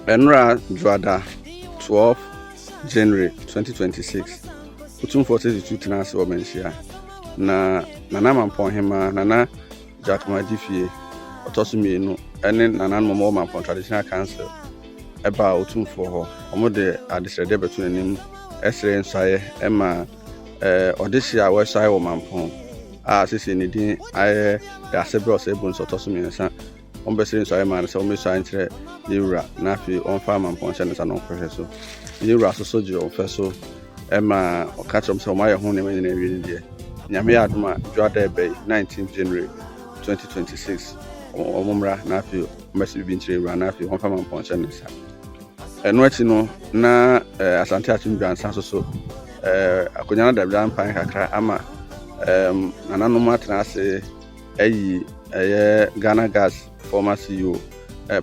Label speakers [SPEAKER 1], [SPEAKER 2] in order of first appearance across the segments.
[SPEAKER 1] Enra Dwada 12 January 2026 Utumfo sisi tena se omenhia na nana mampon hema nana Jakma Difie otosumienu ene nana momo mampon traditional council eba utumfo ho omode adesrede betu anim esre nsaye ema odisia wesai wo mampon a sisi ni din aye ya sebro se bun sotosumiensa ombesire nsaye ma se omesai ntre yura na fi onfa mampon se nsa no kweso yura so je onfeso ema okatrom se omaye ho ne menye wi ni de nyame ya aduma Dwada ebe 19 January 2026 omumra na fi omesi bi ntre yura na fi onfa mampon se nsa eno achi no na asante atunbia nsa so akonya da bia mpan kakra ama nananom atena ase ayi Ghana Gas former CEO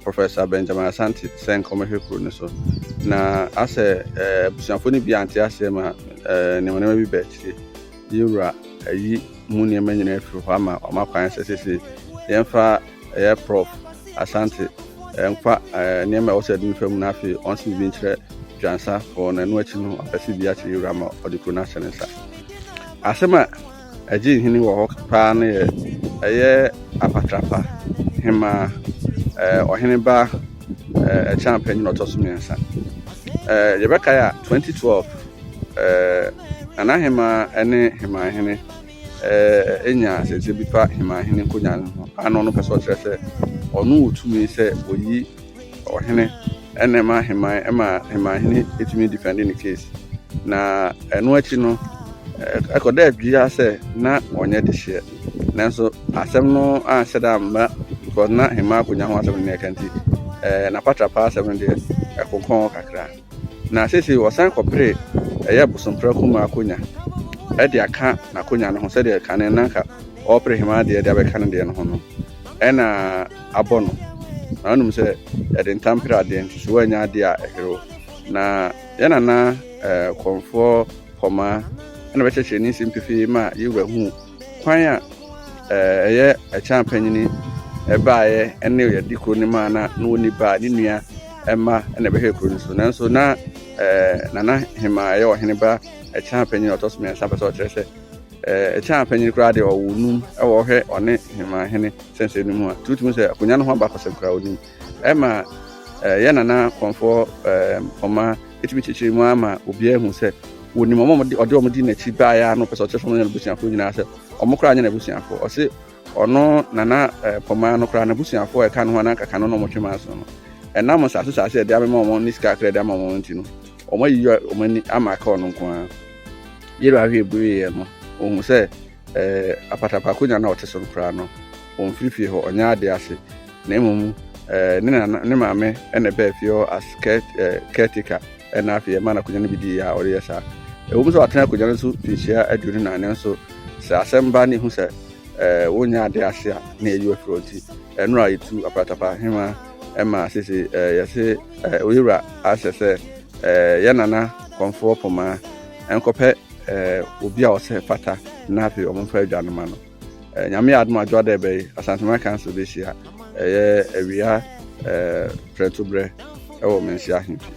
[SPEAKER 1] Professor Benjamin Asante sen komehwe kuro ne so na ase busuafoni bia ante ase ma nemane bi betri yura ayi muni emanyina afiri ho ama omakwan sesese yemfa Prof Asante enfa niema osedi nfam na afi onsi bi nkyere dwansa for na no achi no apasi bi achi yura ma odikro na senesa asema aji hini wo ho pa na ye apatrapa hema ohene ba champion no tosumiensa yebeka ya 2012 anahema ene hema hene enya sese bi pa hema hene konya no ano no peso trese onu utumi se oyi ohene ene ma hema hene etumi defending the case na eno achi no akoda bia se na onye de hye nanso asem no anhyeda mba because na hema konya ho asem ne kanti na patra pa asem de ekonkon kakra na sesi wosan kopre busompra kuma akonya de aka na konya no ho se de kan na nka opre hema de abeka ne de no ho no ena abono na onum se de ntampira de ntiso anya de a ehero na yana na konfo poma ena be cheche ni simpifi ma yewa hu kwan a champanyini ebaaye ene ye dikro ni ma na no ni ba ni nua ema ena be hekro ni so nanso na nana hema ye ohene ba champanyini otosme sa peso trese champanyini kra de owunum ewo hwe one hema hene sense ni mu a tutumu se akonya no ho ba kosem kra onim ema yana na konfo poma etimi chichiri mu ama obi ehu se woni mama ode omudi na chi ba ya no peso cheso no busiafo nyina se omukra anya na busiafo o se ono nana poma no kra na busiafo e ka no na kaka no no motwema so no enam sa se de amema omo ni ska kra de amama omo ntino omo yiyo omani ama ka ono nko a yero ahwe buye no ohun se apatapa konya na oteso no kra no on frifie ho onya ade ase na emom ne maame ene be fio as caretaker ena afie mana konya ne bidi ya ore yesa wo so atena konya no so fihia aduru na ne so se asemba ne hu se wonya ade ase a na eyi front enura itu apatapa hema ema sisi yese oyura asese yanana konfo poma enkope obi a ose fata na afie omfa adwanoma no nyame aduma Dwada ebe asantuma council be hia ewia Frentobre ewo mensia himfi